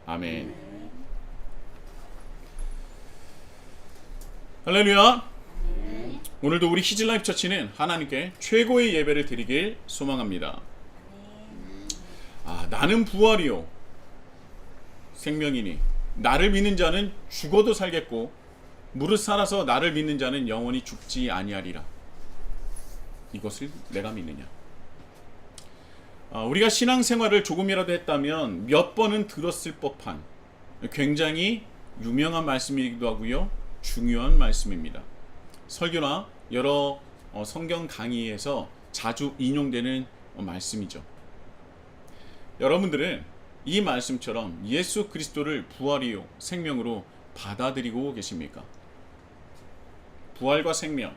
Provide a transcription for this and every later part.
아멘. 할렐루야. 오늘도 우리 히즐라이프 처치는 하나님께 최고의 예배를 드리길 소망합니다. 나는 부활이요 생명이니 나를 믿는 자는 죽어도 살겠고 무릇 살아서 나를 믿는 자는 영원히 죽지 아니하리라. 이것을 내가 믿느냐? 우리가 신앙생활을 조금이라도 했다면 몇 번은 들었을 법한 굉장히 유명한 말씀이기도 하고요, 중요한 말씀입니다. 설교나 여러 성경 강의에서 자주 인용되는 말씀이죠. 여러분들은 이 말씀처럼 예수 그리스도를 부활이요 생명으로 받아들이고 계십니까? 부활과 생명,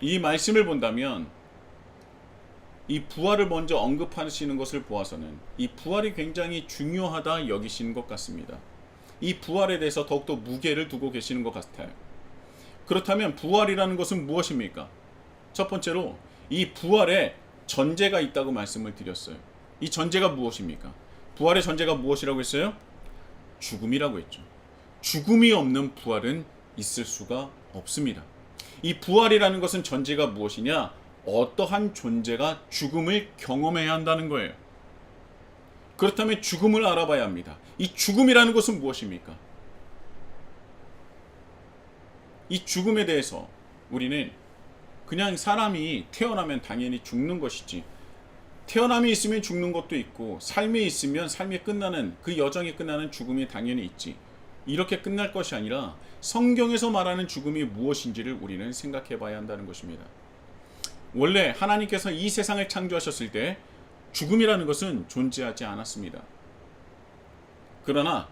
이 말씀을 본다면 이 부활을 먼저 언급하시는 것을 보아서는 이 부활이 굉장히 중요하다 여기시는 것 같습니다. 이 부활에 대해서 더욱더 무게를 두고 계시는 것 같아요. 그렇다면 부활이라는 것은 무엇입니까? 첫 번째로 이 부활에 전제가 있다고 말씀을 드렸어요. 이 전제가 무엇입니까? 부활의 전제가 무엇이라고 했어요? 죽음이라고 했죠. 죽음이 없는 부활은 있을 수가 없습니다. 이 부활이라는 것은 전제가 무엇이냐? 어떠한 존재가 죽음을 경험해야 한다는 거예요. 그렇다면 죽음을 알아봐야 합니다. 이 죽음이라는 것은 무엇입니까? 이 죽음에 대해서 우리는 그냥 사람이 태어나면 당연히 죽는 것이지, 태어남이 있으면 죽는 것도 있고 삶이 있으면 삶이 끝나는, 그 여정이 끝나는 죽음이 당연히 있지, 이렇게 끝날 것이 아니라 성경에서 말하는 죽음이 무엇인지를 우리는 생각해 봐야 한다는 것입니다. 원래 하나님께서 이 세상을 창조하셨을 때 죽음이라는 것은 존재하지 않았습니다. 그러나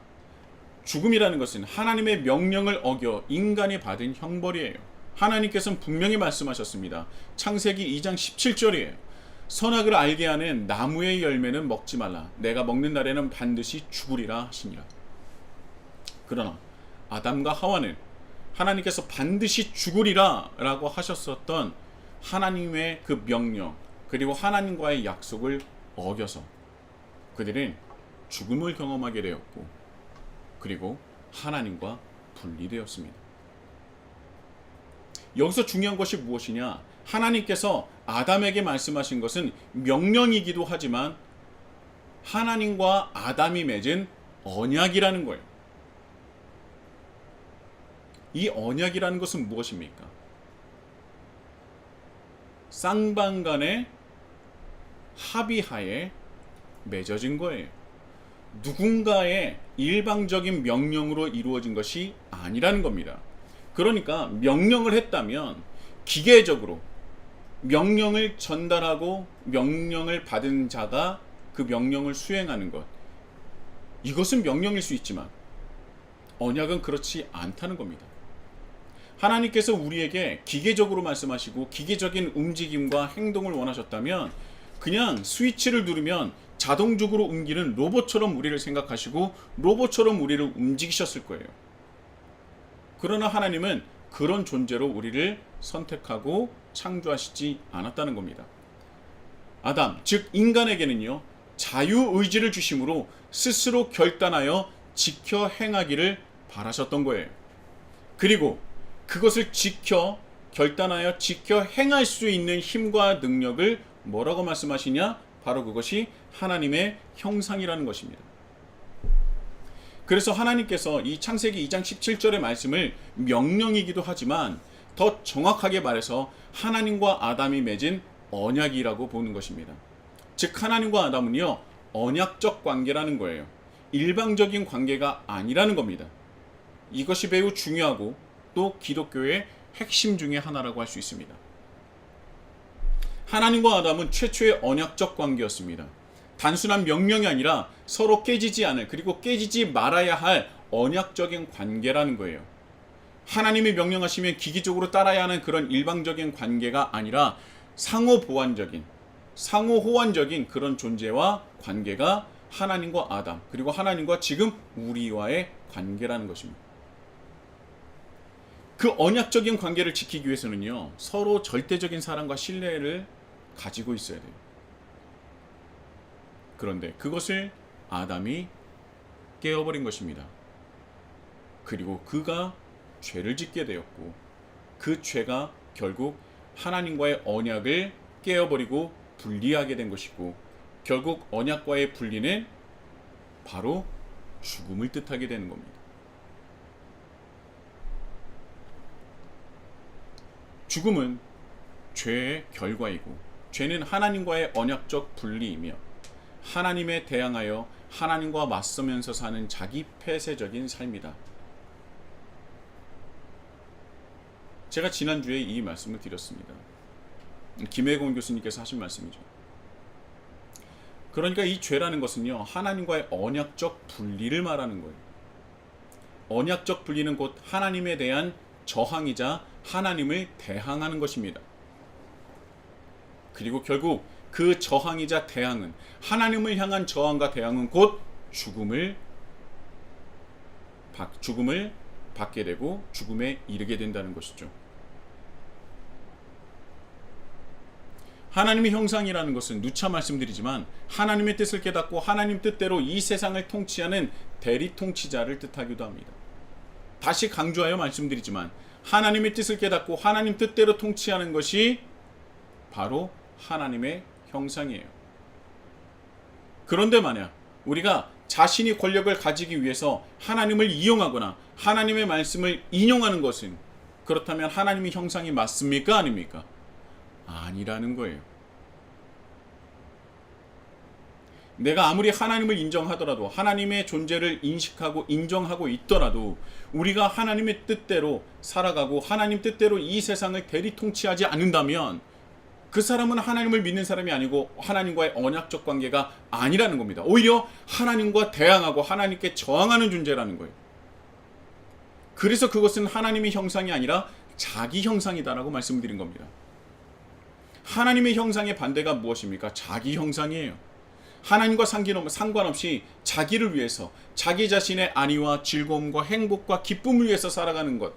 죽음이라는 것은 하나님의 명령을 어겨 인간이 받은 형벌이에요. 하나님께서는 분명히 말씀하셨습니다. 창세기 2장 17절이에요. 선악을 알게 하는 나무의 열매는 먹지 말라. 내가 먹는 날에는 반드시 죽으리라 하시니라. 그러나 아담과 하와는 하나님께서 반드시 죽으리라 라고 하셨었던 하나님의 그 명령, 그리고 하나님과의 약속을 어겨서 그들은 죽음을 경험하게 되었고, 그리고 하나님과 분리되었습니다. 여기서 중요한 것이 무엇이냐? 하나님께서 아담에게 말씀하신 것은 명령이기도 하지만 하나님과 아담이 맺은 언약이라는 거예요. 이 언약이라는 것은 무엇입니까? 쌍방간의 합의하에 맺어진 거예요. 누군가의 일방적인 명령으로 이루어진 것이 아니라는 겁니다. 그러니까 명령을 했다면 기계적으로 명령을 전달하고 명령을 받은 자가 그 명령을 수행하는 것, 이것은 명령일 수 있지만 언약은 그렇지 않다는 겁니다. 하나님께서 우리에게 기계적으로 말씀하시고 기계적인 움직임과 행동을 원하셨다면 그냥 스위치를 누르면 자동적으로 옮기는 로봇처럼 우리를 생각하시고 로봇처럼 우리를 움직이셨을 거예요. 그러나 하나님은 그런 존재로 우리를 선택하고 창조하시지 않았다는 겁니다. 아담, 즉 인간에게는요, 자유의지를 주심으로 스스로 결단하여 지켜 행하기를 바라셨던 거예요. 그리고 그것을 결단하여 지켜 행할 수 있는 힘과 능력을 뭐라고 말씀하시냐? 바로 그것이 하나님의 형상이라는 것입니다. 그래서 하나님께서 이 창세기 2장 17절의 말씀을 명령이기도 하지만 더 정확하게 말해서 하나님과 아담이 맺은 언약이라고 보는 것입니다. 즉 하나님과 아담은요, 언약적 관계라는 거예요. 일방적인 관계가 아니라는 겁니다. 이것이 매우 중요하고 또 기독교의 핵심 중에 하나라고 할 수 있습니다. 하나님과 아담은 최초의 언약적 관계였습니다. 단순한 명령이 아니라 서로 깨지지 않을, 그리고 깨지지 말아야 할 언약적인 관계라는 거예요. 하나님이 명령하시면 기기적으로 따라야 하는 그런 일방적인 관계가 아니라 상호 호환적인 그런 존재와 관계가 하나님과 아담, 그리고 하나님과 지금 우리와의 관계라는 것입니다. 그 언약적인 관계를 지키기 위해서는요, 서로 절대적인 사랑과 신뢰를 가지고 있어야 돼요. 그런데 그것을 아담이 깨어버린 것입니다. 그리고 그가 죄를 짓게 되었고 그 죄가 결국 하나님과의 언약을 깨어버리고 분리하게 된 것이고 결국 언약과의 분리는 바로 죽음을 뜻하게 되는 겁니다. 죽음은 죄의 결과이고 죄는 하나님과의 언약적 분리이며 하나님에 대항하여 하나님과 맞서면서 사는 자기 폐쇄적인 삶이다. 제가 지난주에 이 말씀을 드렸습니다. 김혜곤 교수님께서 하신 말씀이죠. 그러니까 이 죄라는 것은요, 하나님과의 언약적 분리를 말하는 거예요. 언약적 분리는 곧 하나님에 대한 저항이자 하나님을 대항하는 것입니다. 그리고 결국 그 저항이자 대항은, 하나님을 향한 저항과 대항은 곧 죽음을 받게 되고 죽음에 이르게 된다는 것이죠. 하나님의 형상이라는 것은 누차 말씀드리지만 하나님의 뜻을 깨닫고 하나님 뜻대로 이 세상을 통치하는 대리 통치자를 뜻하기도 합니다. 다시 강조하여 말씀드리지만 하나님의 뜻을 깨닫고 하나님 뜻대로 통치하는 것이 바로 하나님의 형상이에요. 그런데 만약 우리가 자신이 권력을 가지기 위해서 하나님을 이용하거나 하나님의 말씀을 인용하는 것은, 그렇다면 하나님의 형상이 맞습니까? 아닙니까? 아니라는 거예요. 내가 아무리 하나님을 인정하더라도, 하나님의 존재를 인식하고 인정하고 있더라도 우리가 하나님의 뜻대로 살아가고 하나님 뜻대로 이 세상을 대리 통치하지 않는다면 그 사람은 하나님을 믿는 사람이 아니고 하나님과의 언약적 관계가 아니라는 겁니다. 오히려 하나님과 대항하고 하나님께 저항하는 존재라는 거예요. 그래서 그것은 하나님의 형상이 아니라 자기 형상이다라고 말씀드린 겁니다. 하나님의 형상의 반대가 무엇입니까? 자기 형상이에요. 하나님과 상관없이 자기를 위해서, 자기 자신의 안위와 즐거움과 행복과 기쁨을 위해서 살아가는 것,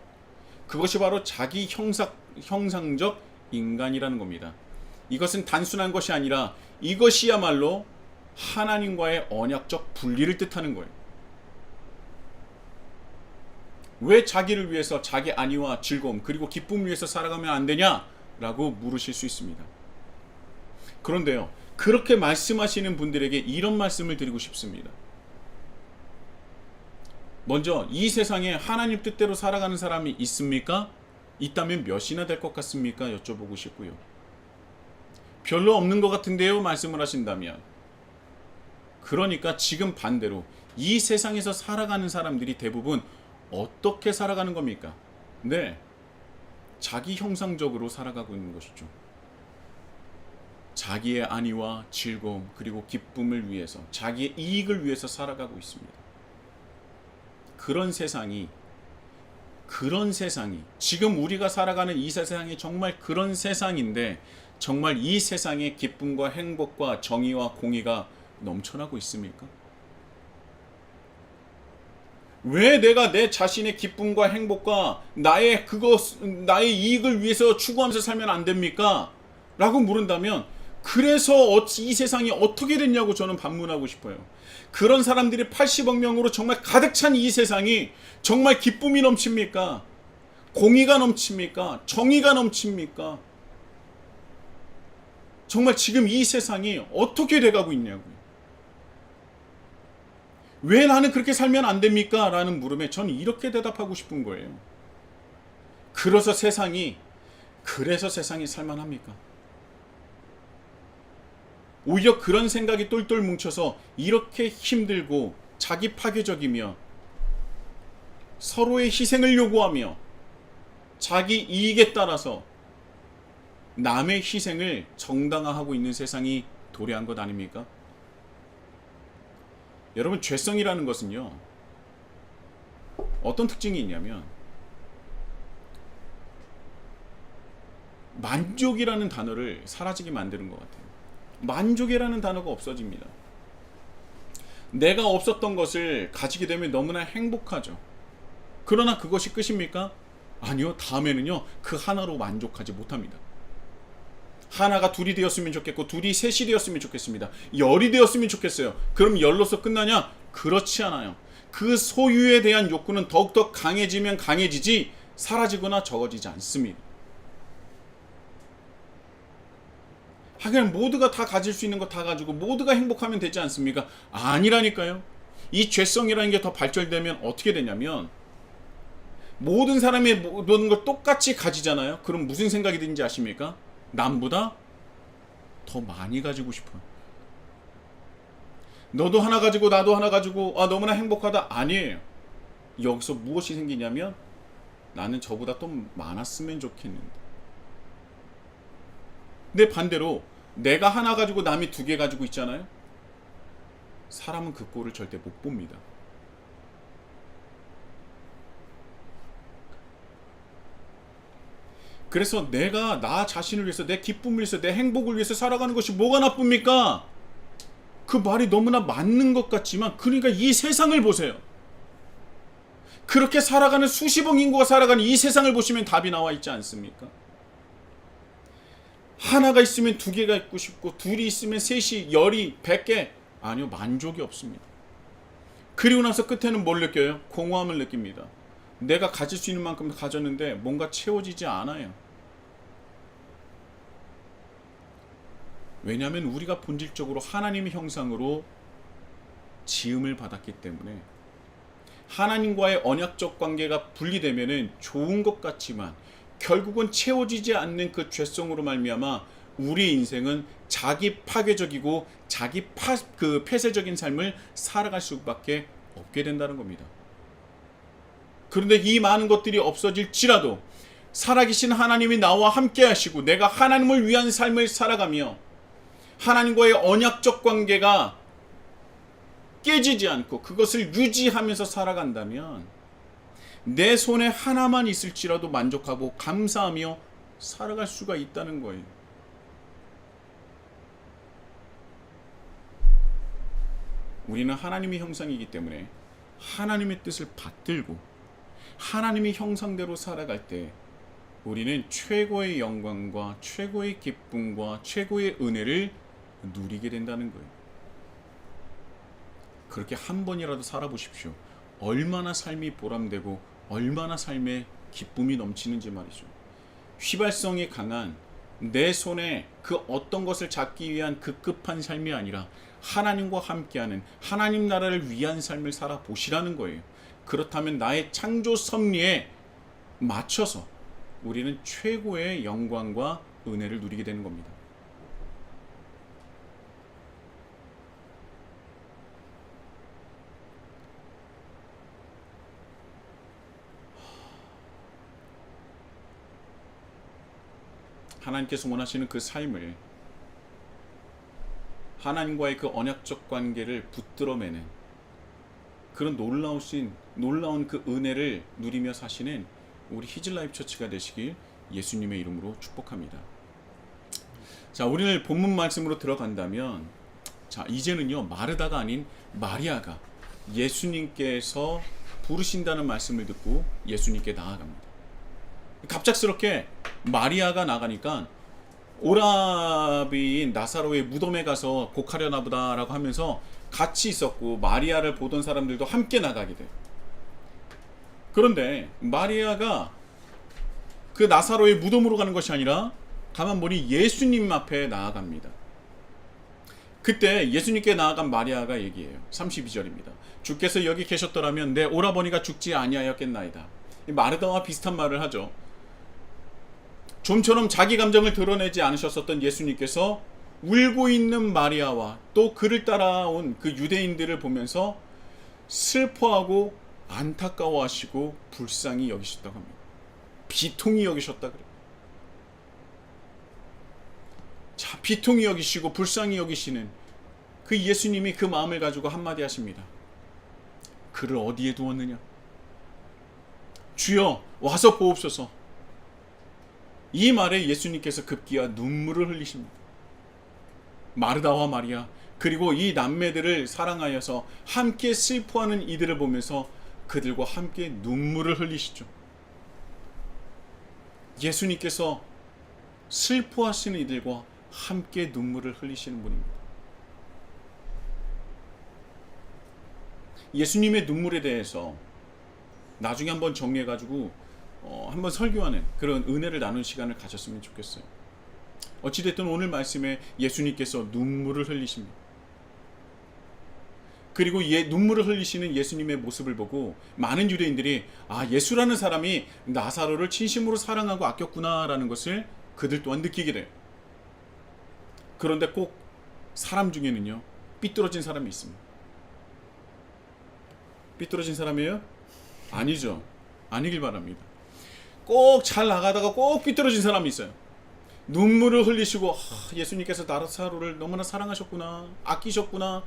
그것이 바로 자기 형상적 인간이라는 겁니다. 이것은 단순한 것이 아니라 이것이야말로 하나님과의 언약적 분리를 뜻하는 거예요. 왜 자기를 위해서, 자기 안위와 즐거움 그리고 기쁨을 위해서 살아가면 안 되냐라고 물으실 수 있습니다. 그런데요, 그렇게 말씀하시는 분들에게 이런 말씀을 드리고 싶습니다. 먼저 이 세상에 하나님 뜻대로 살아가는 사람이 있습니까? 있다면 몇이나 될 것 같습니까? 여쭤보고 싶고요. 별로 없는 것 같은데요? 말씀을 하신다면, 그러니까 지금 반대로 이 세상에서 살아가는 사람들이 대부분 어떻게 살아가는 겁니까? 네, 자기 형상적으로 살아가고 있는 것이죠. 자기의 안위와 즐거움 그리고 기쁨을 위해서, 자기의 이익을 위해서 살아가고 있습니다. 그런 세상이 지금 우리가 살아가는 이 세상이 정말 그런 세상인데, 정말 이 세상에 기쁨과 행복과 정의와 공의가 넘쳐나고 있습니까? 왜 내가 내 자신의 기쁨과 행복과 나의 이익을 위해서 추구하면서 살면 안 됩니까? 라고 물은다면, 그래서 이 세상이 어떻게 됐냐고 저는 반문하고 싶어요. 그런 사람들이 80억 명으로 정말 가득 찬 이 세상이 정말 기쁨이 넘칩니까? 공의가 넘칩니까? 정의가 넘칩니까? 정말 지금 이 세상이 어떻게 돼가고 있냐고요. 왜 나는 그렇게 살면 안 됩니까? 라는 물음에 저는 이렇게 대답하고 싶은 거예요. 그래서 세상이 살만합니까? 오히려 그런 생각이 똘똘 뭉쳐서 이렇게 힘들고 자기 파괴적이며 서로의 희생을 요구하며 자기 이익에 따라서 남의 희생을 정당화하고 있는 세상이 도래한 것 아닙니까? 여러분, 죄성이라는 것은요, 어떤 특징이 있냐면 만족이라는 단어를 사라지게 만드는 것 같아요. 만족이라는 단어가 없어집니다. 내가 없었던 것을 가지게 되면 너무나 행복하죠. 그러나 그것이 끝입니까? 아니요. 다음에는요, 그 하나로 만족하지 못합니다. 하나가 둘이 되었으면 좋겠고, 둘이 셋이 되었으면 좋겠습니다. 열이 되었으면 좋겠어요. 그럼 열로서 끝나냐? 그렇지 않아요. 그 소유에 대한 욕구는 더욱더 강해지면 강해지지 사라지거나 적어지지 않습니다. 하긴 모두가 다 가질 수 있는 거 다 가지고 모두가 행복하면 되지 않습니까? 아니라니까요. 이 죄성이라는 게 더 발전되면 어떻게 되냐면 모든 사람이 모든 걸 똑같이 가지잖아요. 그럼 무슨 생각이 드는지 아십니까? 남보다 더 많이 가지고 싶어요. 너도 하나 가지고 나도 하나 가지고 너무나 행복하다. 아니에요. 여기서 무엇이 생기냐면 나는 저보다 또 많았으면 좋겠는데. 근데 반대로 내가 하나 가지고 남이 두 개 가지고 있잖아요. 사람은 그 꼴을 절대 못 봅니다. 그래서 내가 나 자신을 위해서, 내 기쁨을 위해서, 내 행복을 위해서 살아가는 것이 뭐가 나쁩니까? 그 말이 너무나 맞는 것 같지만, 그러니까 이 세상을 보세요. 그렇게 살아가는 수십억 인구가 살아가는 이 세상을 보시면 답이 나와 있지 않습니까? 하나가 있으면 두 개가 있고 싶고, 둘이 있으면 셋이, 열이, 100개. 아니요, 만족이 없습니다. 그리고 나서 끝에는 뭘 느껴요? 공허함을 느낍니다. 내가 가질 수 있는 만큼 가졌는데 뭔가 채워지지 않아요. 왜냐하면 우리가 본질적으로 하나님의 형상으로 지음을 받았기 때문에 하나님과의 언약적 관계가 분리되면은 좋은 것 같지만 결국은 채워지지 않는 그 죄성으로 말미암아 우리 인생은 자기 파괴적이고 자기 폐쇄적인 삶을 살아갈 수밖에 없게 된다는 겁니다. 그런데 이 많은 것들이 없어질지라도 살아계신 하나님이 나와 함께 하시고 내가 하나님을 위한 삶을 살아가며 하나님과의 언약적 관계가 깨지지 않고 그것을 유지하면서 살아간다면 내 손에 하나만 있을지라도 만족하고 감사하며 살아갈 수가 있다는 거예요. 우리는 하나님의 형상이기 때문에 하나님의 뜻을 받들고 하나님의 형상대로 살아갈 때 우리는 최고의 영광과 최고의 기쁨과 최고의 은혜를 누리게 된다는 거예요. 그렇게 한 번이라도 살아보십시오. 얼마나 삶이 보람되고 얼마나 삶에 기쁨이 넘치는지 말이죠. 휘발성이 강한 내 손에 그 어떤 것을 잡기 위한 급급한 삶이 아니라 하나님과 함께하는 하나님 나라를 위한 삶을 살아보시라는 거예요. 그렇다면 나의 창조 섭리에 맞춰서 우리는 최고의 영광과 은혜를 누리게 되는 겁니다. 하나님께서 원하시는 그 삶을 하나님과의 그 언약적 관계를 붙들어매는 그런 놀라운 그 은혜를 누리며 사시는 우리 히즐라이프 처치가 되시길 예수님의 이름으로 축복합니다. 자, 우리는 본문 말씀으로 들어간다면 자, 이제는요 마르다가 아닌 마리아가 예수님께서 부르신다는 말씀을 듣고 예수님께 나아갑니다. 갑작스럽게 마리아가 나가니까 오라비인 나사로의 무덤에 가서 곡하려나 보다라고 하면서 같이 있었고 마리아를 보던 사람들도 함께 나가게 돼요. 그런데 마리아가 그 나사로의 무덤으로 가는 것이 아니라 가만 보니 예수님 앞에 나아갑니다. 그때 예수님께 나아간 마리아가 얘기해요. 32절입니다. 주께서 여기 계셨더라면 내 오라버니가 죽지 아니하였겠나이다. 마르다와 비슷한 말을 하죠. 좀처럼 자기 감정을 드러내지 않으셨었던 예수님께서 울고 있는 마리아와 또 그를 따라온 그 유대인들을 보면서 슬퍼하고 안타까워하시고 불쌍히 여기셨다고 합니다. 비통히 여기셨다 그래요. 자, 비통히 여기시고 불쌍히 여기시는 그 예수님이 그 마음을 가지고 한마디 하십니다. 그를 어디에 두었느냐? 주여 와서 보옵소서. 이 말에 예수님께서 급기야 눈물을 흘리십니다. 마르다와 마리아 그리고 이 남매들을 사랑하여서 함께 슬퍼하는 이들을 보면서 그들과 함께 눈물을 흘리시죠. 예수님께서 슬퍼하시는 이들과 함께 눈물을 흘리시는 분입니다. 예수님의 눈물에 대해서 나중에 한번 정리해가지고 한번 설교하는 그런 은혜를 나눈 시간을 가졌으면 좋겠어요. 어찌됐든 오늘 말씀에 예수님께서 눈물을 흘리십니다. 그리고 눈물을 흘리시는 예수님의 모습을 보고 많은 유대인들이 예수라는 사람이 나사로를 진심으로 사랑하고 아꼈구나라는 것을 그들 또한 느끼게 돼요. 그런데 꼭 사람 중에는요, 삐뚤어진 사람이 있습니다. 삐뚤어진 사람이에요? 아니죠. 아니길 바랍니다. 꼭 잘 나가다가 꼭 삐뚤어진 사람이 있어요. 눈물을 흘리시고 예수님께서 나사로를 너무나 사랑하셨구나, 아끼셨구나.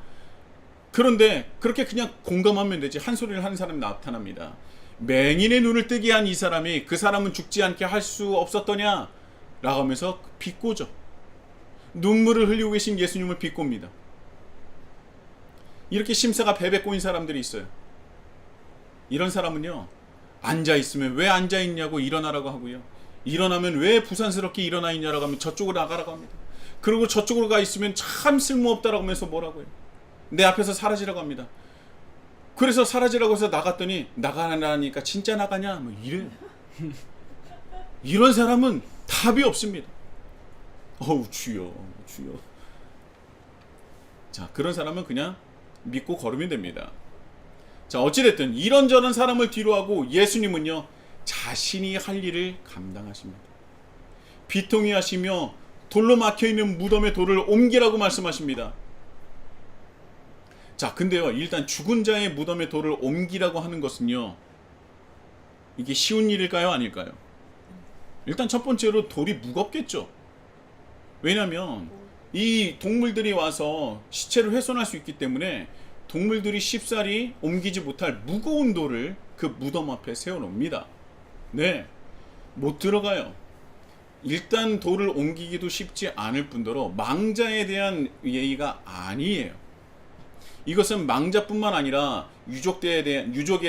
그런데 그렇게 그냥 공감하면 되지 한 소리를 하는 사람이 나타납니다. 맹인의 눈을 뜨게 한 이 사람이 그 사람은 죽지 않게 할 수 없었더냐 라고 하면서 비꼬죠. 눈물을 흘리고 계신 예수님을 비꼽니다. 이렇게 심사가 배배 꼬인 사람들이 있어요. 이런 사람은요, 앉아있으면 왜 앉아있냐고 일어나라고 하고요, 일어나면 왜 부산스럽게 일어나 있냐라고 하면 저쪽으로 나가라고 합니다. 그리고 저쪽으로 가 있으면 참 쓸모없다라고 하면서 뭐라고 해요, 내 앞에서 사라지라고 합니다. 그래서 사라지라고 해서 나갔더니 나가라니까 진짜 나가냐 뭐 이래. 이런 사람은 답이 없습니다. 어우 주여 주여. 자, 그런 사람은 그냥 믿고 걸으면 됩니다. 자, 어찌됐든 이런저런 사람을 뒤로하고 예수님은요, 자신이 할 일을 감당하십니다. 비통히 하시며 돌로 막혀있는 무덤의 돌을 옮기라고 말씀하십니다. 자, 근데요, 일단 죽은 자의 무덤의 돌을 옮기라고 하는 것은요, 이게 쉬운 일일까요? 아닐까요? 일단 첫 번째로 돌이 무겁겠죠. 왜냐하면 이 동물들이 와서 시체를 훼손할 수 있기 때문에 동물들이 쉽사리 옮기지 못할 무거운 돌을 그 무덤 앞에 세워놓습니다. 네, 못 들어가요. 일단 돌을 옮기기도 쉽지 않을 뿐더러 망자에 대한 예의가 아니에요. 이것은 망자뿐만 아니라 유족에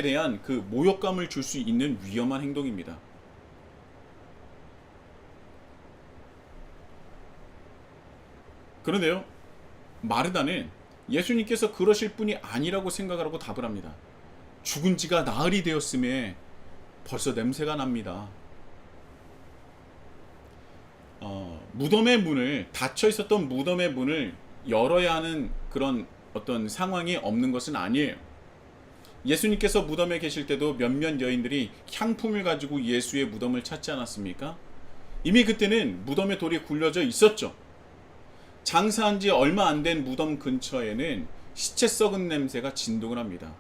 대한 그 모욕감을 줄 수 있는 위험한 행동입니다. 그런데요, 마르다는 예수님께서 그러실 분이 아니라고 생각을 하고 답을 합니다. 죽은 지가 나흘이 되었음에 벌써 냄새가 납니다. 무덤의 문을, 닫혀 있었던 무덤의 문을 열어야 하는 그런 어떤 상황이 없는 것은 아니에요. 예수님께서 무덤에 계실 때도 몇몇 여인들이 향품을 가지고 예수의 무덤을 찾지 않았습니까? 이미 그때는 무덤에 돌이 굴려져 있었죠. 장사한 지 얼마 안 된 무덤 근처에는 시체 썩은 냄새가 진동을 합니다.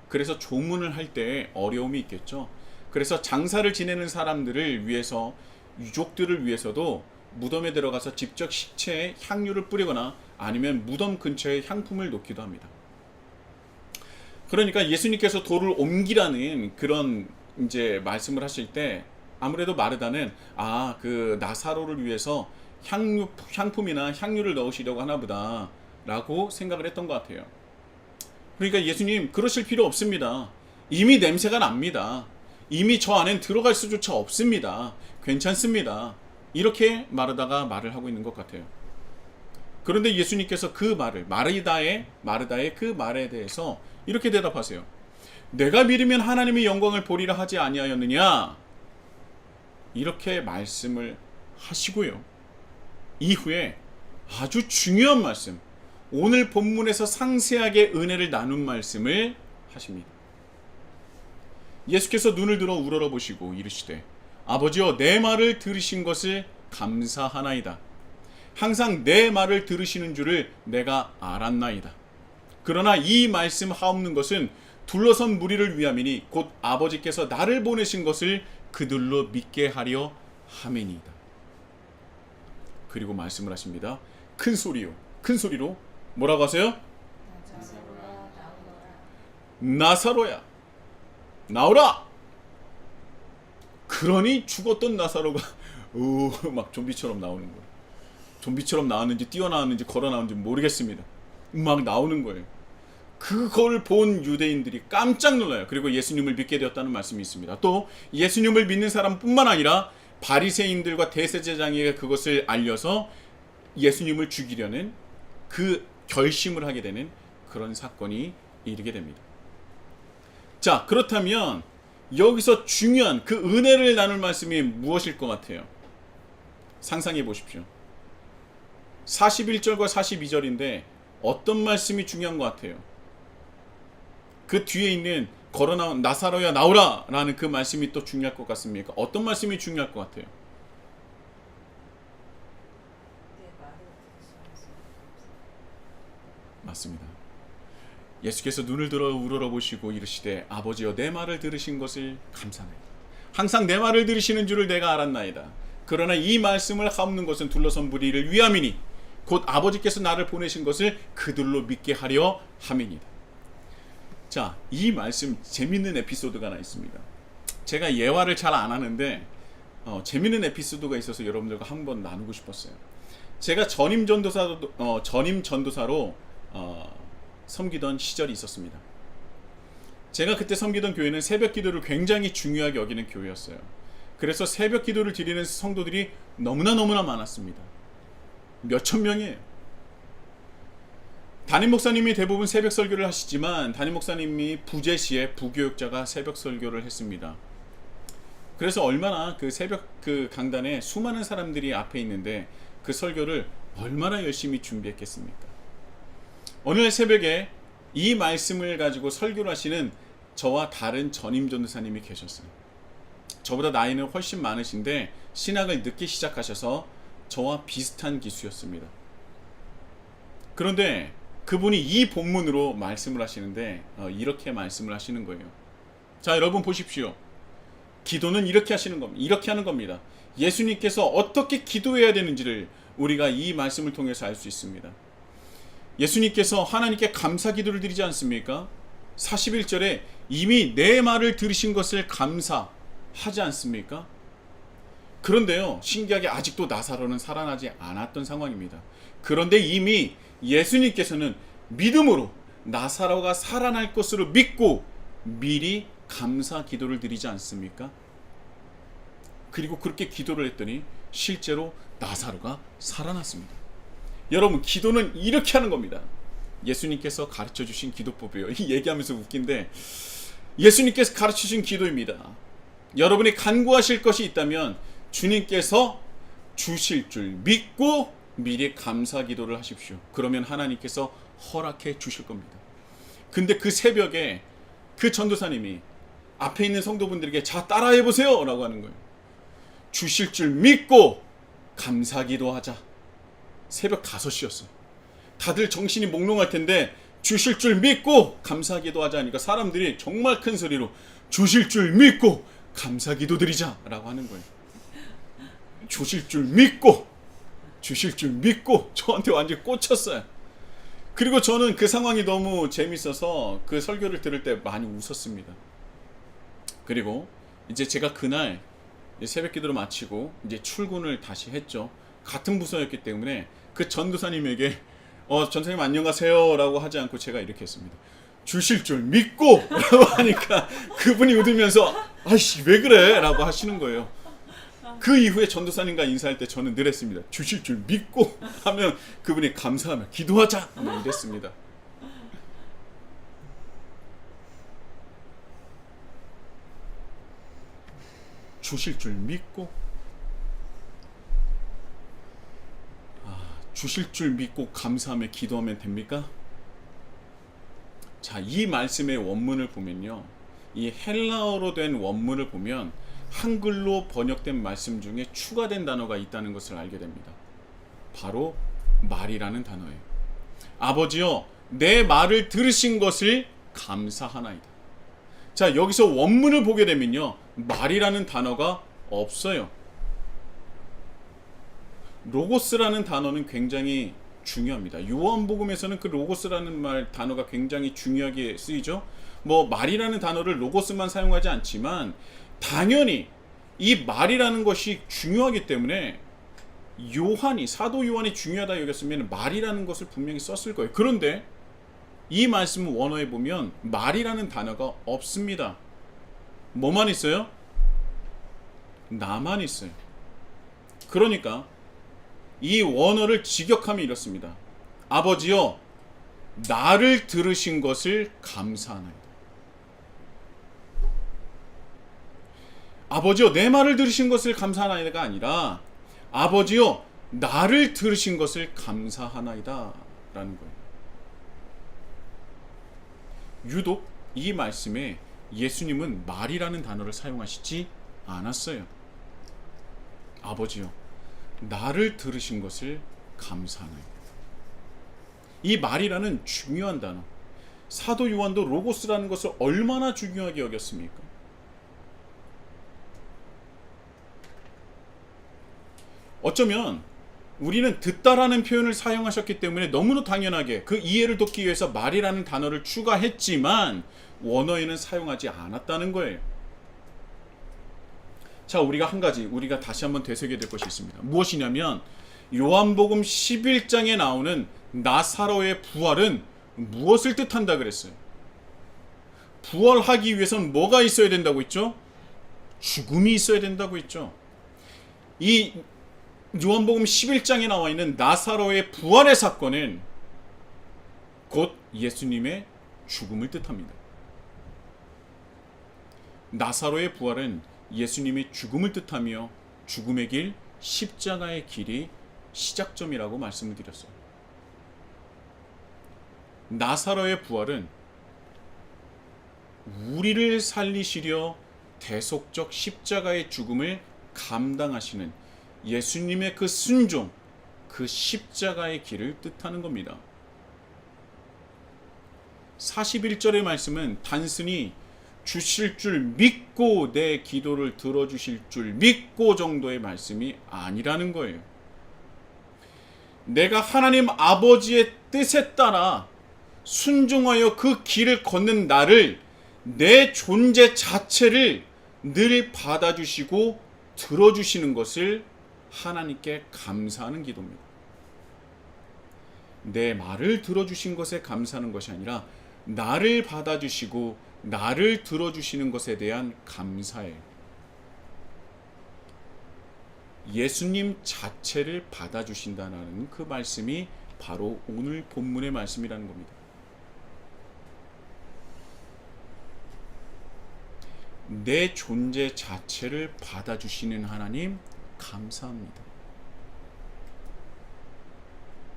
그래서 조문을 할 때 어려움이 있겠죠. 그래서 장사를 지내는 사람들을 위해서, 유족들을 위해서도 무덤에 들어가서 직접 시체에 향유를 뿌리거나 아니면 무덤 근처에 향품을 놓기도 합니다. 그러니까 예수님께서 돌을 옮기라는 그런 이제 말씀을 하실 때 아무래도 마르다는 그 나사로를 위해서 향품이나 향유를 넣으시려고 하나보다 라고 생각을 했던 것 같아요. 그러니까 예수님 그러실 필요 없습니다. 이미 냄새가 납니다. 이미 저 안엔 들어갈 수조차 없습니다. 괜찮습니다. 이렇게 마르다가 말을 하고 있는 것 같아요. 그런데 예수님께서 그 말을, 마르다의 그 말에 대해서 이렇게 대답하세요. 내가 믿으면 하나님의 영광을 보리라 하지 아니하였느냐? 이렇게 말씀을 하시고요. 이후에 아주 중요한 말씀, 오늘 본문에서 상세하게 은혜를 나눈 말씀을 하십니다. 예수께서 눈을 들어 우러러 보시고 이르시되 아버지여 내 말을 들으신 것을 감사하나이다. 항상 내 말을 들으시는 줄을 내가 알았나이다. 그러나 이 말씀 하옵는 것은 둘러선 무리를 위함이니 곧 아버지께서 나를 보내신 것을 그들로 믿게 하려 함이니이다. 그리고 말씀을 하십니다. 큰 소리로 뭐라고 하세요? 나사로야 나오라. 그러니 죽었던 나사로가 막 좀비처럼 나오는 거예요. 좀비처럼 나왔는지 뛰어나왔는지 걸어 나왔는지 모르겠습니다. 막 나오는 거예요. 그걸 본 유대인들이 깜짝 놀라요. 그리고 예수님을 믿게 되었다는 말씀이 있습니다. 또 예수님을 믿는 사람뿐만 아니라 바리새인들과 대제사장에게 그것을 알려서 예수님을 죽이려는 그 결심을 하게 되는 그런 사건이 이르게 됩니다. 자, 그렇다면 여기서 중요한 그 은혜를 나눌 말씀이 무엇일 것 같아요? 상상해 보십시오. 41절과 42절인데 어떤 말씀이 중요한 것 같아요? 그 뒤에 있는 걸어 나온 나사로야 나오라 라는 그 말씀이 또 중요할 것 같습니까? 어떤 말씀이 중요할 것 같아요? 맞습니다. 예수께서 눈을 들어 우러러보시고 이르시되 아버지여 내 말을 들으신 것을 감사하나이다. 항상 내 말을 들으시는 줄을 내가 알았나이다. 그러나 이 말씀을 하옵는 것은 둘러선 무리를 위함이니 곧 아버지께서 나를 보내신 것을 그들로 믿게 하려 함이니이다. 자, 이 말씀 재밌는 에피소드가 하나 있습니다. 제가 예화를 잘 안 하는데 재밌는 에피소드가 있어서 여러분들과 한번 나누고 싶었어요. 제가 전임 전도사로 섬기던 시절이 있었습니다. 제가 그때 섬기던 교회는 새벽 기도를 굉장히 중요하게 여기는 교회였어요. 그래서 새벽 기도를 드리는 성도들이 너무나 많았습니다. 몇천 명이에요. 담임 목사님이 대부분 새벽 설교를 하시지만 담임 목사님이 부재 시에 부교육자가 새벽 설교를 했습니다. 그래서 얼마나 그 새벽 그 강단에 수많은 사람들이 앞에 있는데 그 설교를 얼마나 열심히 준비했겠습니까? 어느 날 새벽에 이 말씀을 가지고 설교를 하시는 저와 다른 전임 전도사님이 계셨어요. 저보다 나이는 훨씬 많으신데 신학을 늦게 시작하셔서 저와 비슷한 기수였습니다. 그런데 그분이 이 본문으로 말씀을 하시는데 이렇게 말씀을 하시는 거예요. 자, 여러분 보십시오. 기도는 이렇게 하시는 겁니다. 이렇게 하는 겁니다. 예수님께서 어떻게 기도해야 되는지를 우리가 이 말씀을 통해서 알 수 있습니다. 예수님께서 하나님께 감사 기도를 드리지 않습니까? 41절에 이미 내 말을 들으신 것을 감사하지 않습니까? 그런데요, 신기하게 아직도 나사로는 살아나지 않았던 상황입니다. 그런데 이미 예수님께서는 믿음으로 나사로가 살아날 것으로 믿고 미리 감사 기도를 드리지 않습니까? 그리고 그렇게 기도를 했더니 실제로 나사로가 살아났습니다. 여러분, 기도는 이렇게 하는 겁니다. 예수님께서 가르쳐 주신 기도법이에요. 이 얘기하면서 웃긴데 예수님께서 가르쳐 주신 기도입니다. 여러분이 간구하실 것이 있다면 주님께서 주실 줄 믿고 미리 감사 기도를 하십시오. 그러면 하나님께서 허락해 주실 겁니다. 근데 그 새벽에 그 전도사님이 앞에 있는 성도분들에게 자, 따라해 보세요 라고 하는 거예요. 주실 줄 믿고 감사 기도하자. 새벽 5시였어요. 다들 정신이 몽롱할 텐데 주실 줄 믿고 감사 기도하자 하니까 사람들이 정말 큰 소리로 주실 줄 믿고 감사 기도 드리자 라고 하는 거예요. 주실 줄 믿고 저한테 완전히 꽂혔어요. 그리고 저는 그 상황이 너무 재밌어서 그 설교를 들을 때 많이 웃었습니다. 그리고 이제 제가 그날 새벽 기도를 마치고 이제 출근을 다시 했죠. 같은 부서였기 때문에 그 전도사님에게 전사님 안녕하세요 라고 하지 않고 제가 이렇게 했습니다. 주실 줄 믿고 라고 하니까 그분이 웃으면서 아이씨 왜 그래 라고 하시는 거예요. 그 이후에 전도사님과 인사할 때 저는 늘 했습니다. 주실 줄 믿고 하면 그분이 감사하며 기도하자 이랬습니다. 주실 줄 믿고 주실 줄 믿고 감사하며 기도하면 됩니까? 자, 이 말씀의 원문을 보면요, 이 헬라어로 된 원문을 보면 한글로 번역된 말씀 중에 추가된 단어가 있다는 것을 알게 됩니다. 바로 말이라는 단어예요. 아버지여 내 말을 들으신 것을 감사하나이다. 자, 여기서 원문을 보게 되면요, 말이라는 단어가 없어요. 로고스라는 단어는 굉장히 중요합니다. 요한복음에서는 그 로고스라는 단어가 굉장히 중요하게 쓰이죠. 말이라는 단어를 로고스만 사용하지 않지만 당연히 이 말이라는 것이 중요하기 때문에 사도 요한이 중요하다 여겼으면 말이라는 것을 분명히 썼을 거예요. 그런데 이 말씀 원어에 보면 말이라는 단어가 없습니다. 뭐만 있어요? 나만 있어요. 그러니까 이 원어를 직역하면 이렇습니다. 아버지여 나를 들으신 것을 감사하나이다. 아버지여 내 말을 들으신 것을 감사하나이다가 아니라 아버지여 나를 들으신 것을 감사하나이다 라는 거예요. 유독 이 말씀에 예수님은 말이라는 단어를 사용하시지 않았어요. 아버지요 나를 들으신 것을 감사하나이다. 이 말이라는 중요한 단어, 사도 요한도 로고스라는 것을 얼마나 중요하게 여겼습니까? 어쩌면 우리는 듣다라는 표현을 사용하셨기 때문에 너무나 당연하게 그 이해를 돕기 위해서 말이라는 단어를 추가했지만 원어에는 사용하지 않았다는 거예요. 자, 우리가 한 가지 우리가 다시 한번 되새겨야 될 것이 있습니다. 무엇이냐면 요한복음 11장에 나오는 나사로의 부활은 무엇을 뜻한다 그랬어요? 부활하기 위해서는 뭐가 있어야 된다고 했죠? 죽음이 있어야 된다고 했죠. 이 요한복음 11장에 나와 있는 나사로의 부활의 사건은 곧 예수님의 죽음을 뜻합니다. 나사로의 부활은 예수님의 죽음을 뜻하며 죽음의 길, 십자가의 길이 시작점이라고 말씀을 드렸어요. 나사로의 부활은 우리를 살리시려 대속적 십자가의 죽음을 감당하시는 예수님의 그 순종, 그 십자가의 길을 뜻하는 겁니다. 41절의 말씀은 단순히 주실 줄 믿고 내 기도를 들어주실 줄 믿고 정도의 말씀이 아니라는 거예요. 내가 하나님 아버지의 뜻에 따라 순종하여 그 길을 걷는 나를, 내 존재 자체를 늘 받아주시고 들어주시는 것을 하나님께 감사하는 기도입니다. 내 말을 들어주신 것에 감사하는 것이 아니라 나를 받아주시고 나를 들어주시는 것에 대한 감사예요. 예수님 자체를 받아주신다는 그 말씀이 바로 오늘 본문의 말씀이라는 겁니다. 내 존재 자체를 받아주시는 하나님 감사합니다.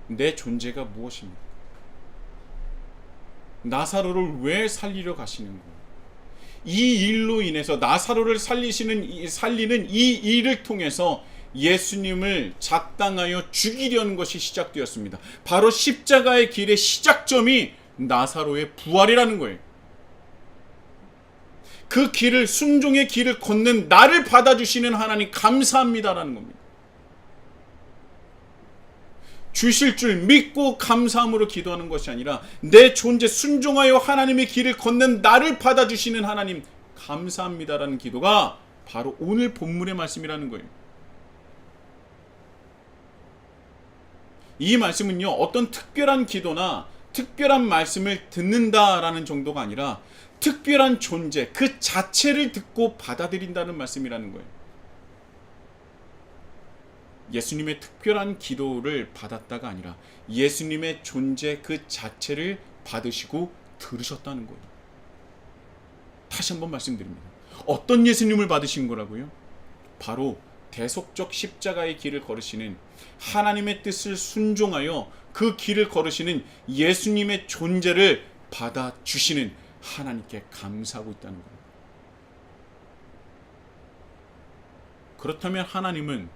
내 존재가 무엇입니까? 나사로를 왜 살리려 가시는 거예요? 이 일로 인해서 나사로를 살리는 이 일을 통해서 예수님을 작당하여 죽이려는 것이 시작되었습니다. 바로 십자가의 길의 시작점이 나사로의 부활이라는 거예요. 그 길을, 순종의 길을 걷는 나를 받아주시는 하나님 감사합니다라는 겁니다. 주실 줄 믿고 감사함으로 기도하는 것이 아니라 내 존재 순종하여 하나님의 길을 걷는 나를 받아주시는 하나님 감사합니다라는 기도가 바로 오늘 본문의 말씀이라는 거예요. 이 말씀은요, 어떤 특별한 기도나 특별한 말씀을 듣는다라는 정도가 아니라 특별한 존재 그 자체를 듣고 받아들인다는 말씀이라는 거예요. 예수님의 특별한 기도를 받았다가 아니라 예수님의 존재 그 자체를 받으시고 들으셨다는 거예요. 다시 한번 말씀드립니다. 어떤 예수님을 받으신 거라고요? 바로 대속적 십자가의 길을 걸으시는, 하나님의 뜻을 순종하여 그 길을 걸으시는 예수님의 존재를 받아주시는 하나님께 감사하고 있다는 거예요. 그렇다면 하나님은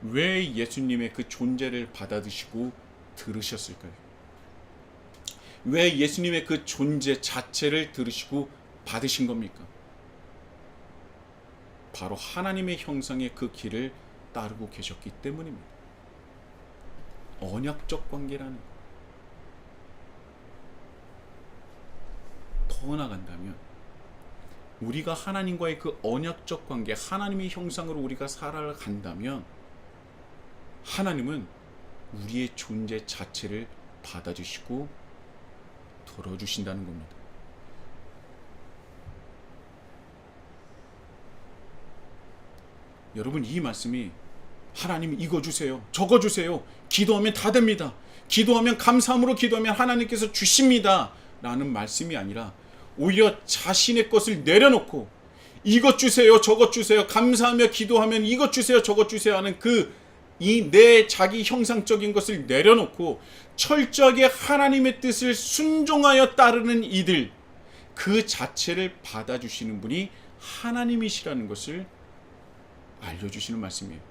왜 예수님의 그 존재를 받아드시고 들으셨을까요? 왜 예수님의 그 존재 자체를 들으시고 받으신 겁니까? 바로 하나님의 형상의 그 길을 따르고 계셨기 때문입니다. 언약적 관계라는 것. 더 나아간다면 우리가 하나님과의 그 언약적 관계, 하나님의 형상으로 우리가 살아간다면 하나님은 우리의 존재 자체를 받아주시고 들어주신다는 겁니다. 여러분, 이 말씀이 하나님 이거 주세요, 저거 주세요, 기도하면 다 됩니다, 기도하면 감사함으로 기도하면 하나님께서 주십니다 라는 말씀이 아니라 오히려 자신의 것을 내려놓고 이것 주세요, 저것 주세요, 감사하며 기도하면 이것 주세요, 저것 주세요 하는 이 내 자기 형상적인 것을 내려놓고 철저하게 하나님의 뜻을 순종하여 따르는 이들, 그 자체를 받아주시는 분이 하나님이시라는 것을 알려주시는 말씀이에요.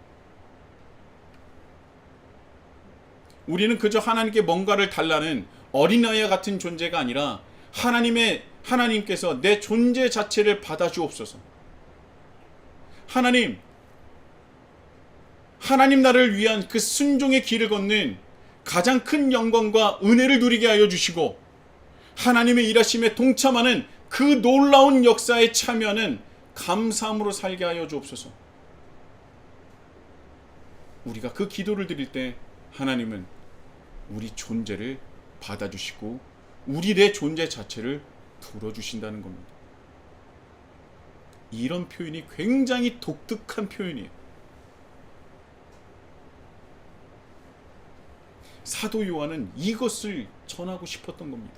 우리는 그저 하나님께 뭔가를 달라는 어린아이와 같은 존재가 아니라 하나님께서 내 존재 자체를 받아주옵소서. 하나님 나를 위한 그 순종의 길을 걷는 가장 큰 영광과 은혜를 누리게 하여 주시고, 하나님의 일하심에 동참하는 그 놀라운 역사에 참여하는 감사함으로 살게 하여 주옵소서. 우리가 그 기도를 드릴 때 하나님은 우리 존재를 받아주시고 우리의 존재 자체를 들어주신다는 겁니다. 이런 표현이 굉장히 독특한 표현이에요. 사도 요한은 이것을 전하고 싶었던 겁니다.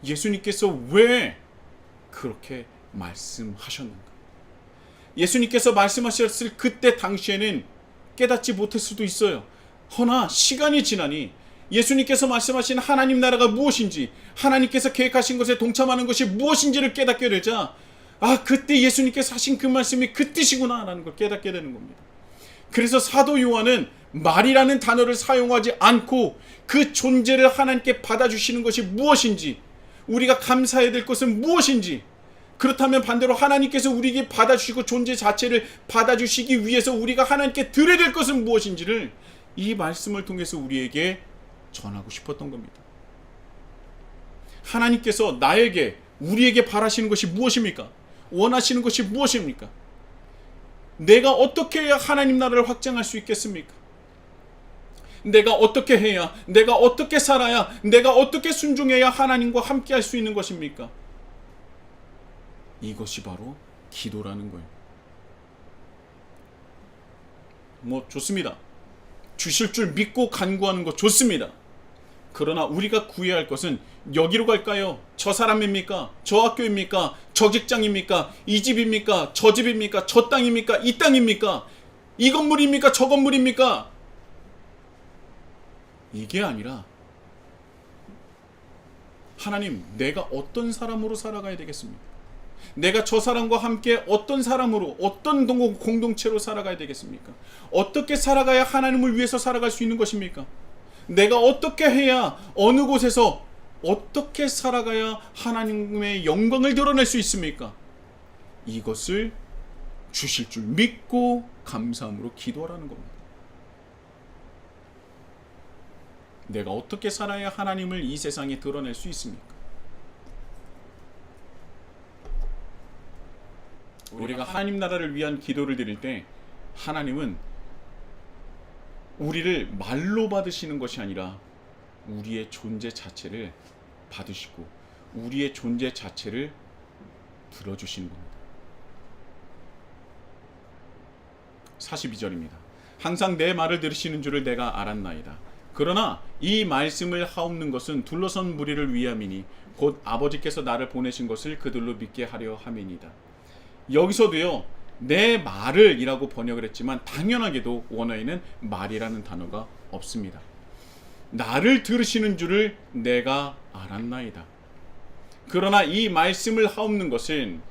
예수님께서 왜 그렇게 말씀하셨는가? 예수님께서 말씀하셨을 그때 당시에는 깨닫지 못할 수도 있어요. 허나 시간이 지나니 예수님께서 말씀하신 하나님 나라가 무엇인지, 하나님께서 계획하신 것에 동참하는 것이 무엇인지를 깨닫게 되자, 그때 예수님께서 하신 그 말씀이 그 뜻이구나 라는 걸 깨닫게 되는 겁니다. 그래서 사도 요한은 말이라는 단어를 사용하지 않고 그 존재를 하나님께 받아주시는 것이 무엇인지, 우리가 감사해야 될 것은 무엇인지, 그렇다면 반대로 하나님께서 우리에게 받아주시고 존재 자체를 받아주시기 위해서 우리가 하나님께 드려야 될 것은 무엇인지를 이 말씀을 통해서 우리에게 전하고 싶었던 겁니다. 하나님께서 우리에게 바라시는 것이 무엇입니까? 원하시는 것이 무엇입니까? 내가 어떻게 해야 하나님 나라를 확장할 수 있겠습니까? 내가 어떻게 해야, 내가 어떻게 살아야, 내가 어떻게 순종해야 하나님과 함께 할 수 있는 것입니까? 이것이 바로 기도라는 거예요. 좋습니다. 주실 줄 믿고 간구하는 거 좋습니다. 그러나 우리가 구해야 할 것은 여기로 갈까요? 저 사람입니까? 저 학교입니까? 저 직장입니까? 이 집입니까? 저 집입니까? 저 땅입니까? 이 땅입니까? 이 건물입니까? 저 건물입니까? 이게 아니라, 하나님, 내가 어떤 사람으로 살아가야 되겠습니까? 내가 저 사람과 함께 어떤 사람으로, 어떤 공동체로 살아가야 되겠습니까? 어떻게 살아가야 하나님을 위해서 살아갈 수 있는 것입니까? 내가 어떻게 해야, 어느 곳에서 어떻게 살아가야 하나님의 영광을 드러낼 수 있습니까? 이것을 주실 줄 믿고 감사함으로 기도하라는 겁니다. 내가 어떻게 살아야 하나님을 이 세상에 드러낼 수 있습니까? 우리가 하나님 나라를 위한 기도를 드릴 때 하나님은 우리를 말로 받으시는 것이 아니라 우리의 존재 자체를 받으시고 우리의 존재 자체를 들어주시는 겁니다. 42절입니다. 항상 내 말을 들으시는 줄을 내가 알았나이다. 그러나 이 말씀을 하옵는 것은 둘러선 무리를 위함이니 곧 아버지께서 나를 보내신 것을 그들로 믿게 하려 함이니이다. 여기서도요, 내 말을 이라고 번역을 했지만 당연하게도 원어에는 말이라는 단어가 없습니다. 나를 들으시는 줄을 내가 알았나이다. 그러나 이 말씀을 하옵는 것은,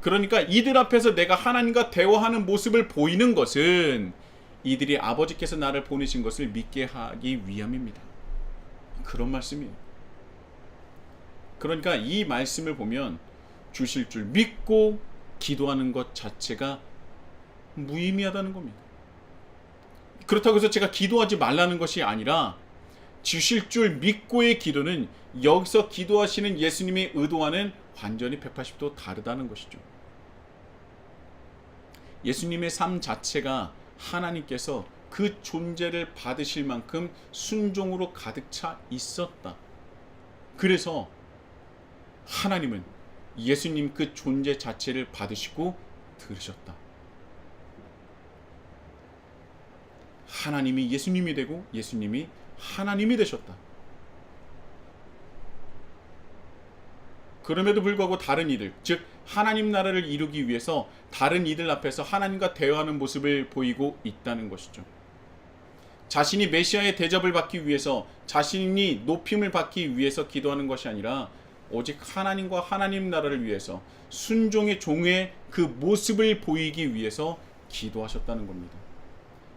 그러니까 이들 앞에서 내가 하나님과 대화하는 모습을 보이는 것은 이들이 아버지께서 나를 보내신 것을 믿게 하기 위함입니다. 그런 말씀이에요. 그러니까 이 말씀을 보면 주실 줄 믿고 기도하는 것 자체가 무의미하다는 겁니다. 그렇다고 해서 제가 기도하지 말라는 것이 아니라, 주실 줄 믿고의 기도는 여기서 기도하시는 예수님이 의도하는 완전히 180도 다르다는 것이죠. 예수님의 삶 자체가 하나님께서 그 존재를 받으실 만큼 순종으로 가득 차 있었다. 그래서 하나님은 예수님 그 존재 자체를 받으시고 들으셨다. 하나님이 예수님이 되고 예수님이 하나님이 되셨다. 그럼에도 불구하고 다른 이들, 즉 하나님 나라를 이루기 위해서 다른 이들 앞에서 하나님과 대화하는 모습을 보이고 있다는 것이죠. 자신이 메시아의 대접을 받기 위해서, 자신이 높임을 받기 위해서 기도하는 것이 아니라 오직 하나님과 하나님 나라를 위해서 순종의 종의 그 모습을 보이기 위해서 기도하셨다는 겁니다.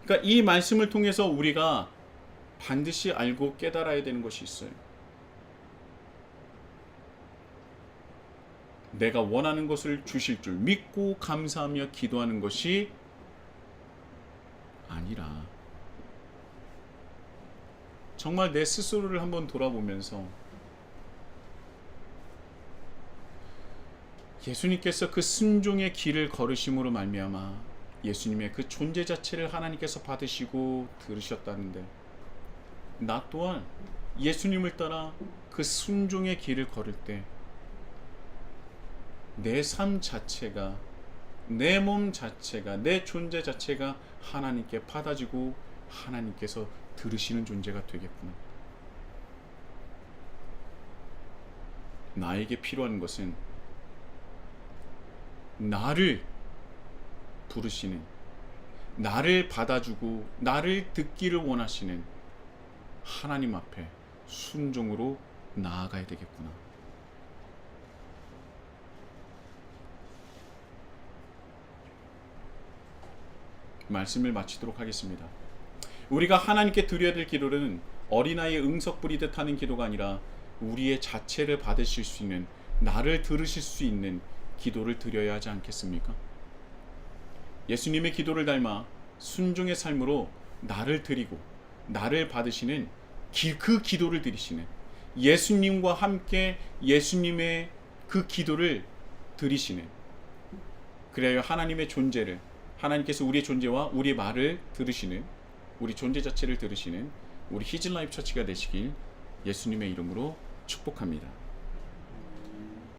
그러니까 이 말씀을 통해서 우리가 반드시 알고 깨달아야 되는 것이 있어요. 내가 원하는 것을 주실 줄 믿고 감사하며 기도하는 것이 아니라 정말 내 스스로를 한번 돌아보면서 예수님께서 그 순종의 길을 걸으심으로 말미암아 예수님의 그 존재 자체를 하나님께서 받으시고 들으셨다는데, 나 또한 예수님을 따라 그 순종의 길을 걸을 때 내 삶 자체가, 내 몸 자체가, 내 존재 자체가 하나님께 받아지고 하나님께서 들으시는 존재가 되겠구나. 나에게 필요한 것은 나를 부르시는, 나를 받아주고 나를 듣기를 원하시는 하나님 앞에 순종으로 나아가야 되겠구나. 말씀을 마치도록 하겠습니다. 우리가 하나님께 드려야 될 기도는 어린아이의 응석 부리듯 하는 기도가 아니라 우리의 자체를 받으실 수 있는, 나를 들으실 수 있는 기도를 드려야 하지 않겠습니까? 예수님의 기도를 닮아 순종의 삶으로 나를 드리고 나를 받으시는 그 기도를 드리시는, 예수님과 함께 예수님의 그 기도를 드리시는, 그래야 하나님의 존재를, 하나님께서 우리의 존재와 우리의 말을 들으시는, 우리 존재 자체를 들으시는 우리 히즐라이프 처치가 되시길 예수님의 이름으로 축복합니다.